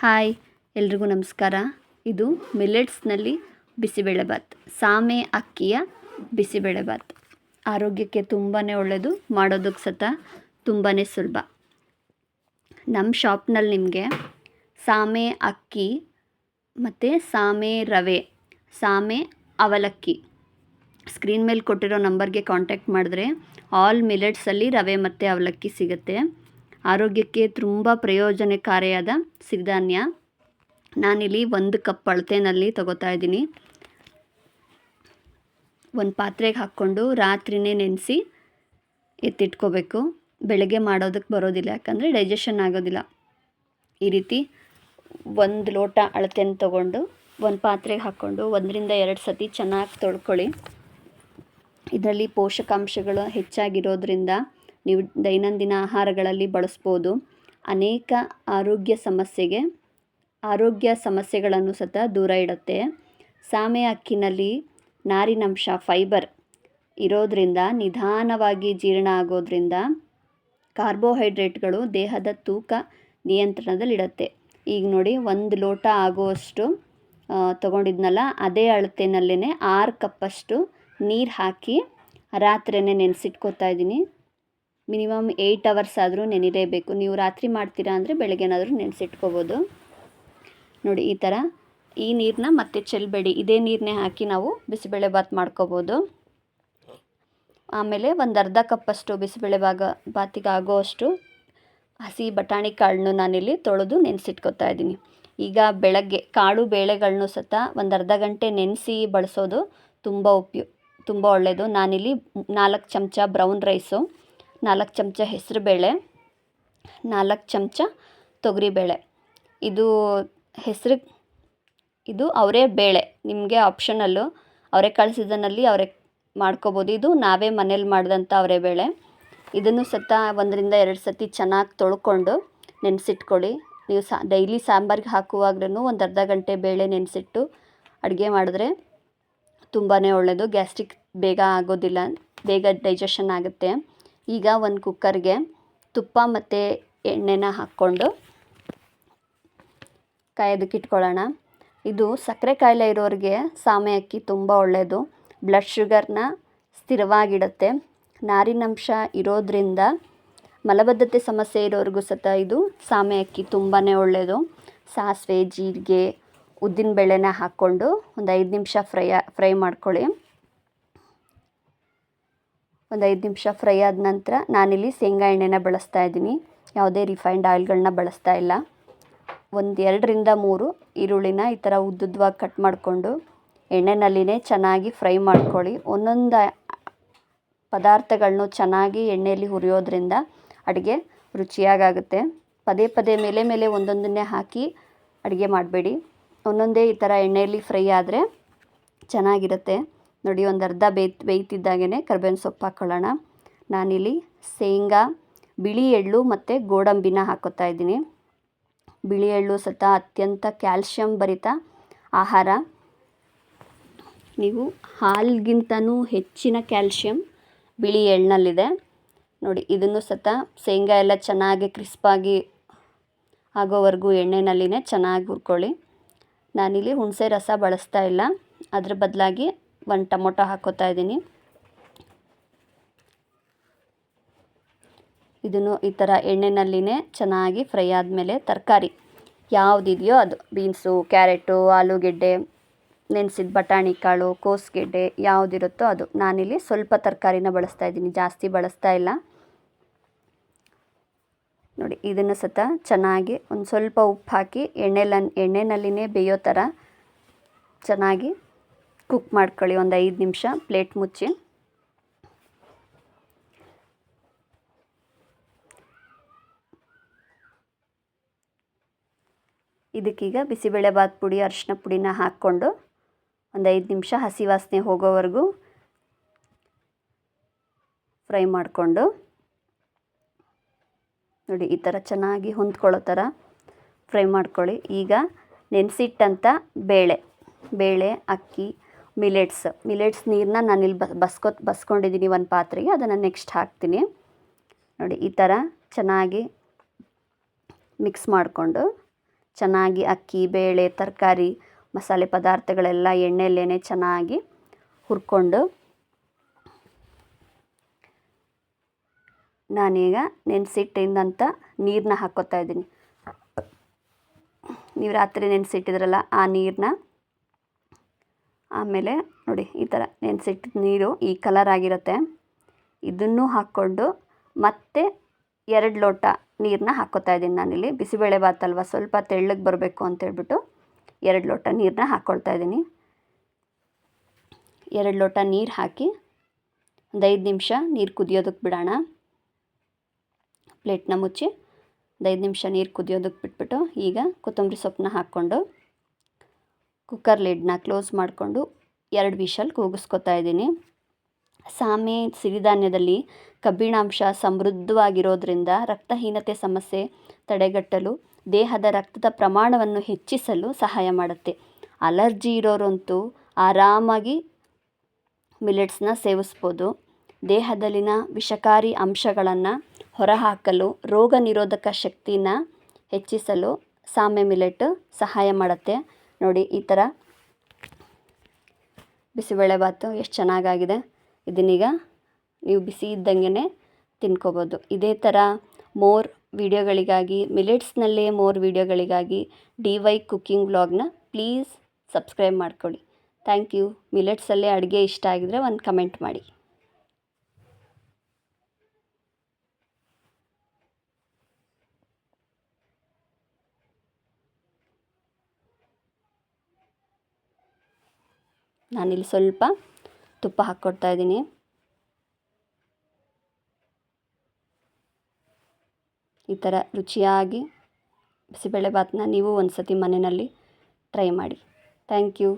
Hi ಎಲ್ರಿಗೂ ನಮಸ್ಕಾರ. ಇದು ಮಿಲೆಟ್ಸ್ನಲ್ಲಿ ಬಿಸಿಬೇಳೆಭಾತ್, ಸಾಮೆ ಅಕ್ಕಿಯ ಬಿಸಿಬೇಳೆಭಾತ್. ಆರೋಗ್ಯಕ್ಕೆ ತುಂಬಾ ಒಳ್ಳೆಯದು, ಮಾಡೋದಕ್ಕೆ ಸಹ ತುಂಬಾ ಸುಲಭ. ನಮ್ಮ ಶಾಪ್ನಲ್ಲಿ ನಿಮಗೆ ಸಾಮೆ ಅಕ್ಕಿ ಮತ್ತು ಸಾಮೆ ರವೆ, ಸಾಮೆ ಅವಲಕ್ಕಿ ಸ್ಕ್ರೀನ್ ಮೇಲೆ ಕೊಟ್ಟಿರೋ ನಂಬರ್ಗೆ ಕಾಂಟ್ಯಾಕ್ಟ್ ಮಾಡಿದ್ರೆ ಆಲ್ ಮಿಲೆಟ್ಸಲ್ಲಿ ರವೆ ಮತ್ತು ಅವಲಕ್ಕಿ ಸಿಗುತ್ತೆ. ಆರೋಗ್ಯಕ್ಕೆ ತುಂಬ ಪ್ರಯೋಜನಕಾರಿಯಾದ ಸಿರಿಧಾನ್ಯ. ನಾನಿಲ್ಲಿ 1 ಕಪ್ ಅಳತೆನಲ್ಲಿ ತಗೋತಾ ಇದ್ದೀನಿ. ಒಂದು ಪಾತ್ರೆಗೆ ಹಾಕ್ಕೊಂಡು ರಾತ್ರಿನೇ ನೆನೆಸಿ ಎತ್ತಿಟ್ಕೋಬೇಕು. ಬೆಳಗ್ಗೆ ಮಾಡೋದಕ್ಕೆ ಬರೋದಿಲ್ಲ, ಯಾಕಂದರೆ ಡೈಜೆಷನ್ ಆಗೋದಿಲ್ಲ. ಈ ರೀತಿ 1 ಲೋಟ ಅಳತೆಯನ್ನು ತಗೊಂಡು ಒಂದು ಪಾತ್ರೆಗೆ ಹಾಕ್ಕೊಂಡು 1ರಿಂದ 2 ಸತಿ ಚೆನ್ನಾಗಿ ತೊಳ್ಕೊಳ್ಳಿ. ಇದರಲ್ಲಿ ಪೋಷಕಾಂಶಗಳು ಹೆಚ್ಚಾಗಿರೋದ್ರಿಂದ ನೀವು ದೈನಂದಿನ ಆಹಾರಗಳಲ್ಲಿ ಬಳಸ್ಬೋದು. ಅನೇಕ ಆರೋಗ್ಯ ಸಮಸ್ಯೆಗಳನ್ನು ಸಹ ದೂರ ಇಡುತ್ತೆ. ಸಾಮೆ ಅಕ್ಕಿನಲ್ಲಿ ನಾರಿನಂಶ, ಫೈಬರ್ ಇರೋದ್ರಿಂದ ನಿಧಾನವಾಗಿ ಜೀರ್ಣ ಆಗೋದ್ರಿಂದ ಕಾರ್ಬೋಹೈಡ್ರೇಟ್ಗಳು ದೇಹದ ತೂಕ ನಿಯಂತ್ರಣದಲ್ಲಿಡುತ್ತೆ. ಈಗ ನೋಡಿ, 1 ಲೋಟ ಆಗುವಷ್ಟು ತೊಗೊಂಡಿದ್ನಲ್ಲ, ಅದೇ ಅಳತೆನಲ್ಲೇ 6 ಕಪ್ಪಷ್ಟು ನೀರು ಹಾಕಿ ರಾತ್ರಿನೇ ನೆನೆಸಿಟ್ಕೋತಾ ಇದ್ದೀನಿ. ಮಿನಿಮಮ್ 8 ಅವರ್ಸ್ ಆದರೂ ನೆನಿಲೇಬೇಕು. ನೀವು ರಾತ್ರಿ ಮಾಡ್ತೀರಾ ಅಂದರೆ ಬೆಳಗ್ಗೆನಾದರೂ ನೆನೆಸಿಟ್ಕೋಬೋದು. ನೋಡಿ, ಈ ಥರ ಈ ನೀರನ್ನ ಮತ್ತೆ ಚೆಲ್ಲಬೇಡಿ, ಇದೇ ನೀರನ್ನೇ ಹಾಕಿ ನಾವು ಬಿಸಿಬೇಳೆಭಾತ್ ಮಾಡ್ಕೋಬೋದು. ಆಮೇಲೆ ಒಂದು ಅರ್ಧ ಕಪ್ಪಷ್ಟು ಬಿಸಿಬೇಳೆಭಾತಿಗೆ ಆಗೋವಷ್ಟು ಹಸಿ ಬಟಾಣಿ ಕಾಳನ್ನು ನಾನಿಲ್ಲಿ ತೊಳೆದು ನೆನೆಸಿಟ್ಕೋತಾ ಇದ್ದೀನಿ. ಈಗ ಬೆಳಗ್ಗೆ ಕಾಳು ಬೇಳೆಗಳನ್ನು ಸಹ ಒಂದು ಅರ್ಧ ಗಂಟೆ ನೆನೆಸಿ ಬಳಸೋದು ತುಂಬ ಒಳ್ಳೆಯದು. ನಾನಿಲ್ಲಿ 4 ಚಮಚ ಬ್ರೌನ್ ರೈಸು, 4 ಚಮಚ ಹೆಸರುಬೇಳೆ, 4 ಚಮಚ ತೊಗರಿಬೇಳೆ, ಇದು ಅವರೇ ಬೇಳೆ, ನಿಮಗೆ ಆಪ್ಷನಲ್ಲು. ಅವರೆಕಾಳು ಸೀಸನಲ್ಲಿ ಮಾಡ್ಕೋಬೋದು. ಇದು ನಾವೇ ಮನೇಲಿ ಮಾಡಿದಂಥ ಅವರೆಬೇಳೆ. ಇದನ್ನು ಸಹ 1ರಿಂದ 2 ಸತಿ ಚೆನ್ನಾಗಿ ತೊಳ್ಕೊಂಡು ನೆನೆಸಿಟ್ಕೊಳ್ಳಿ. ನೀವು ಡೈಲಿ ಸಾಂಬಾರಿಗೆ ಹಾಕುವಾಗ್ಲೂ ಒಂದು ಅರ್ಧ ಗಂಟೆ ಬೇಳೆ ನೆನೆಸಿಟ್ಟು ಅಡುಗೆ ಮಾಡಿದ್ರೆ ತುಂಬಾ ಒಳ್ಳೆಯದು. ಗ್ಯಾಸ್ಟ್ರಿಕ್ ಬೇಗ ಆಗೋದಿಲ್ಲ, ಬೇಗ ಡೈಜೆಷನ್ ಆಗುತ್ತೆ. ಈಗ ಒಂದು ಕುಕ್ಕರ್ಗೆ ತುಪ್ಪ ಮತ್ತು ಎಣ್ಣೆನ ಹಾಕ್ಕೊಂಡು ಕಾಯೋದಕ್ಕೆ ಇಟ್ಕೊಳ್ಳೋಣ. ಇದು ಸಕ್ಕರೆ ಕಾಯಿಲೆ ಇರೋರಿಗೆ ಸಾಮೆ ಅಕ್ಕಿ ತುಂಬ ಒಳ್ಳೆಯದು. ಬ್ಲಡ್ ಶುಗರ್ನ ಸ್ಥಿರವಾಗಿಡುತ್ತೆ. ನಾರಿನಂಶ ಇರೋದ್ರಿಂದ ಮಲಬದ್ಧತೆ ಸಮಸ್ಯೆ ಇರೋರಿಗೂ ಸಹ ಇದು ಸಾಮೆ ಅಕ್ಕಿ ತುಂಬಾ ಒಳ್ಳೆಯದು. ಸಾಸಿವೆ, ಜೀರಿಗೆ, ಉದ್ದಿನಬೇಳೆನ ಹಾಕ್ಕೊಂಡು ಒಂದು 5 ನಿಮಿಷ ಫ್ರೈ ಮಾಡ್ಕೊಳ್ಳಿ. ಒಂದು 5 ನಿಮಿಷ ಫ್ರೈ ಆದ ನಂತರ ನಾನಿಲ್ಲಿ ಶೇಂಗಾ ಎಣ್ಣೆನ ಬಳಸ್ತಾ ಇದ್ದೀನಿ, ಯಾವುದೇ ರಿಫೈನ್ಡ್ ಆಯಿಲ್ಗಳನ್ನ ಬಳಸ್ತಾ ಇಲ್ಲ. 2ರಿಂದ 3 ಈರುಳ್ಳಿನ ಈ ಥರ ಉದ್ದುದ್ದವಾಗಿ ಕಟ್ ಮಾಡಿಕೊಂಡು ಎಣ್ಣೆನಲ್ಲಿನೇ ಚೆನ್ನಾಗಿ ಫ್ರೈ ಮಾಡ್ಕೊಳ್ಳಿ. ಒಂದೊಂದು ಪದಾರ್ಥಗಳನ್ನೂ ಚೆನ್ನಾಗಿ ಎಣ್ಣೆಯಲ್ಲಿ ಹುರಿಯೋದ್ರಿಂದ ಅಡುಗೆ ರುಚಿಯಾಗುತ್ತೆ. ಪದೇ ಮೇಲೆ ಒಂದೊಂದನ್ನೇ ಹಾಕಿ ಅಡುಗೆ ಮಾಡಬೇಡಿ. ಒಂದೊಂದೇ ಈ ಥರ ಎಣ್ಣೆಯಲ್ಲಿ ಫ್ರೈ ಆದರೆ ಚೆನ್ನಾಗಿರುತ್ತೆ. ನೋಡಿ, ಒಂದು ಅರ್ಧ ಬೇಯ್ತಿದ್ದಾಗೇ ಕರಿಬೇವಿನ ಸೊಪ್ಪು ಹಾಕ್ಕೊಳ್ಳೋಣ. ನಾನಿಲ್ಲಿ ಶೇಂಗಾ, ಬಿಳಿ ಎಳ್ಳು ಮತ್ತು ಗೋಡಂಬಿನ ಹಾಕೋತಾ ಇದ್ದೀನಿ. ಬಿಳಿ ಎಳ್ಳು ಸಹ ಅತ್ಯಂತ ಕ್ಯಾಲ್ಶಿಯಂ ಭರಿತ ಆಹಾರ. ನೀವು ಹಾಲಿಗಿಂತನೂ ಹೆಚ್ಚಿನ ಕ್ಯಾಲ್ಶಿಯಂ ಬಿಳಿ ಎಳ್ಳಲ್ಲಿದೆ. ನೋಡಿ, ಇದನ್ನು ಸಹ ಶೇಂಗಾ ಎಲ್ಲ ಚೆನ್ನಾಗಿ ಕ್ರಿಸ್ಪಾಗಿ ಆಗೋವರೆಗೂ ಎಣ್ಣೆನಲ್ಲಿನೇ ಚೆನ್ನಾಗಿ ಹುರ್ಕೊಳ್ಳಿ. ನಾನಿಲ್ಲಿ ಹುಣಸೆ ರಸ ಬಳಸ್ತಾ ಇಲ್ಲ, ಅದ್ರ ಬದಲಾಗಿ 1 ಟೊಮೊಟೊ ಹಾಕೋತಾ ಇದ್ದೀನಿ. ಇದನ್ನು ಈ ಥರ ಎಣ್ಣೆನಲ್ಲಿನೇ ಚೆನ್ನಾಗಿ ಫ್ರೈ ಆದಮೇಲೆ ತರಕಾರಿ ಯಾವುದಿದೆಯೋ ಅದು, ಬೀನ್ಸು, ಕ್ಯಾರೆಟು, ಆಲೂಗೆಡ್ಡೆ, ನೆನೆಸಿದ ಬಟಾಣಿ ಕಾಳು, ಕೋಸುಗೆಡ್ಡೆ ಯಾವುದಿರುತ್ತೋ ಅದು. ನಾನಿಲ್ಲಿ ಸ್ವಲ್ಪ ತರಕಾರಿನ ಬಳಸ್ತಾ ಇದ್ದೀನಿ, ಜಾಸ್ತಿ ಬಳಸ್ತಾ ಇಲ್ಲ. ನೋಡಿ, ಇದನ್ನು ಸಹ ಚೆನ್ನಾಗಿ ಒಂದು ಸ್ವಲ್ಪ ಉಪ್ಪು ಹಾಕಿ ಎಣ್ಣೆನಲ್ಲಿನೇ ಬೇಯೋ ಥರ ಚೆನ್ನಾಗಿ ಕುಕ್ ಮಾಡ್ಕೊಳ್ಳಿ. ಒಂದು 5 ನಿಮಿಷ ಪ್ಲೇಟ್ ಮುಚ್ಚಿ. ಇದಕ್ಕೀಗ ಬಿಸಿಬೇಳೆಭಾತ್ ಪುಡಿ, ಅರಿಶಿನ ಪುಡಿನ ಹಾಕ್ಕೊಂಡು ಒಂದು 5 ನಿಮಿಷ ಹಸಿ ವಾಸನೆ ಹೋಗೋವರೆಗೂ ಫ್ರೈ ಮಾಡಿಕೊಂಡು, ನೋಡಿ ಈ ಥರ ಚೆನ್ನಾಗಿ ಹೊಂದ್ಕೊಳ್ಳೋ ಥರ ಫ್ರೈ ಮಾಡ್ಕೊಳ್ಳಿ. ಈಗ ನೆನೆಸಿಟ್ಟಂಥ ಬೇಳೆ, ಅಕ್ಕಿ, ಮಿಲೆಟ್ಸ್ ನೀರನ್ನ ನಾನಿಲ್ಲಿ ಬಸ್ಕೊಂಡಿದ್ದೀನಿ ಒಂದು ಪಾತ್ರೆಗೆ. ಅದನ್ನು ನೆಕ್ಸ್ಟ್ ಹಾಕ್ತೀನಿ. ನೋಡಿ, ಈ ಥರ ಚೆನ್ನಾಗಿ ಮಿಕ್ಸ್ ಮಾಡಿಕೊಂಡು ಚೆನ್ನಾಗಿ ಅಕ್ಕಿ ಬೇಳೆ ತರಕಾರಿ ಮಸಾಲೆ ಪದಾರ್ಥಗಳೆಲ್ಲ ಎಣ್ಣೆಯಲ್ಲೇ ಚೆನ್ನಾಗಿ ಹುರ್ಕೊಂಡು ನಾನೀಗ ನೆನೆಸಿಟ್ಟಿದ್ದಂಥ ನೀರನ್ನ ಹಾಕ್ಕೋತಾ ಇದ್ದೀನಿ. ನೀವು ರಾತ್ರಿ ನೆನೆಸಿಟ್ಟಿದ್ರಲ್ಲ ಆ ನೀರನ್ನ, ಆಮೇಲೆ ನೋಡಿ ಈ ಥರ ನೆನೆಸಿಟ್ಟಿದ್ದ ನೀರು ಈ ಕಲರ್ ಆಗಿರುತ್ತೆ. ಇದನ್ನು ಹಾಕ್ಕೊಂಡು ಮತ್ತೆ 2 ಲೋಟ ನೀರನ್ನ ಹಾಕ್ಕೋತಾ ಇದ್ದೀನಿ ನಾನಿಲ್ಲಿ. ಬಿಸಿಬೇಳೆ ಭಾತ್ ಅಲ್ವ, ಸ್ವಲ್ಪ ತೆಳ್ಳಗೆ ಬರಬೇಕು ಅಂತೇಳ್ಬಿಟ್ಟು 2 ಲೋಟ ನೀರನ್ನ ಹಾಕ್ಕೊಳ್ತಾ ಇದ್ದೀನಿ. 2 ಲೋಟ ನೀರು ಹಾಕಿ ಒಂದು 5 ನಿಮಿಷ ನೀರು ಕುದಿಯೋದಕ್ಕೆ ಬಿಡೋಣ. ಪ್ಲೇಟ್ನ ಮುಚ್ಚಿ ಒಂದು 5 ನಿಮಿಷ ನೀರು ಕುದಿಯೋದಕ್ಕೆ ಬಿಟ್ಬಿಟ್ಟು ಈಗ ಕೊತ್ತಂಬರಿ ಸೊಪ್ಪನ್ನ ಹಾಕ್ಕೊಂಡು ಕುಕ್ಕರ್ ಲಿಡ್ನ ಕ್ಲೋಸ್ ಮಾಡಿಕೊಂಡು 2 ವಿಷಲ್ ಕೂಗಿಸ್ಕೊತಾ ಇದ್ದೀನಿ. ಸಾಮೆ ಸಿರಿಧಾನ್ಯದಲ್ಲಿ ಕಬ್ಬಿಣಾಂಶ ಸಮೃದ್ಧವಾಗಿರೋದ್ರಿಂದ ರಕ್ತಹೀನತೆ ಸಮಸ್ಯೆ ತಡೆಗಟ್ಟಲು, ದೇಹದ ರಕ್ತದ ಪ್ರಮಾಣವನ್ನು ಹೆಚ್ಚಿಸಲು ಸಹಾಯ ಮಾಡುತ್ತೆ. ಅಲರ್ಜಿ ಇರೋರಂತೂ ಆರಾಮಾಗಿ ಮಿಲೆಟ್ಸ್ನ ಸೇವಿಸ್ಬೋದು. ದೇಹದಲ್ಲಿನ ವಿಷಕಾರಿ ಅಂಶಗಳನ್ನು ಹೊರಹಾಕಲು, ರೋಗ ನಿರೋಧಕ ಶಕ್ತಿನ ಹೆಚ್ಚಿಸಲು ಸಾಮೆ ಮಿಲೆಟ್ ಸಹಾಯ ಮಾಡುತ್ತೆ. ನೋಡಿ ಈ ಥರ ಬಿಸಿಬೇಳೆ ಭಾತು ಎಷ್ಟು ಚೆನ್ನಾಗಾಗಿದೆ. ಇದನ್ನೀಗ ನೀವು ಬಿಸಿ ಇದ್ದಂಗೆ ತಿನ್ಕೋಬೋದು. ಇದೇ ಥರ ಮೋರ್ ವಿಡಿಯೋಗಳಿಗಾಗಿ, ಮಿಲೆಟ್ಸ್ನಲ್ಲೇ ಮೋರ್ ವಿಡಿಯೋಗಳಿಗಾಗಿ DY ಕುಕ್ಕಿಂಗ್ ವ್ಲಾಗ್ನ ಪ್ಲೀಸ್ ಸಬ್ಸ್ಕ್ರೈಬ್ ಮಾಡ್ಕೊಳ್ಳಿ. Thank you. ಮಿಲೆಟ್ಸಲ್ಲೇ ಅಡುಗೆ ಇಷ್ಟ ಆಗಿದರೆ ಒಂದು ಕಮೆಂಟ್ ಮಾಡಿ. ನಾನಿಲ್ಲಿ ಸ್ವಲ್ಪ ತುಪ್ಪ ಹಾಕ್ಕೊಡ್ತಾ ಇದ್ದೀನಿ. ಈ ಥರ ರುಚಿಯಾಗಿ ಬಿಸಿಬೇಳೆ ಭಾತನ್ನ ನೀವು ಒಂದು ಸತಿ ಮನೆಯಲ್ಲಿ ಟ್ರೈ ಮಾಡಿ. Thank you.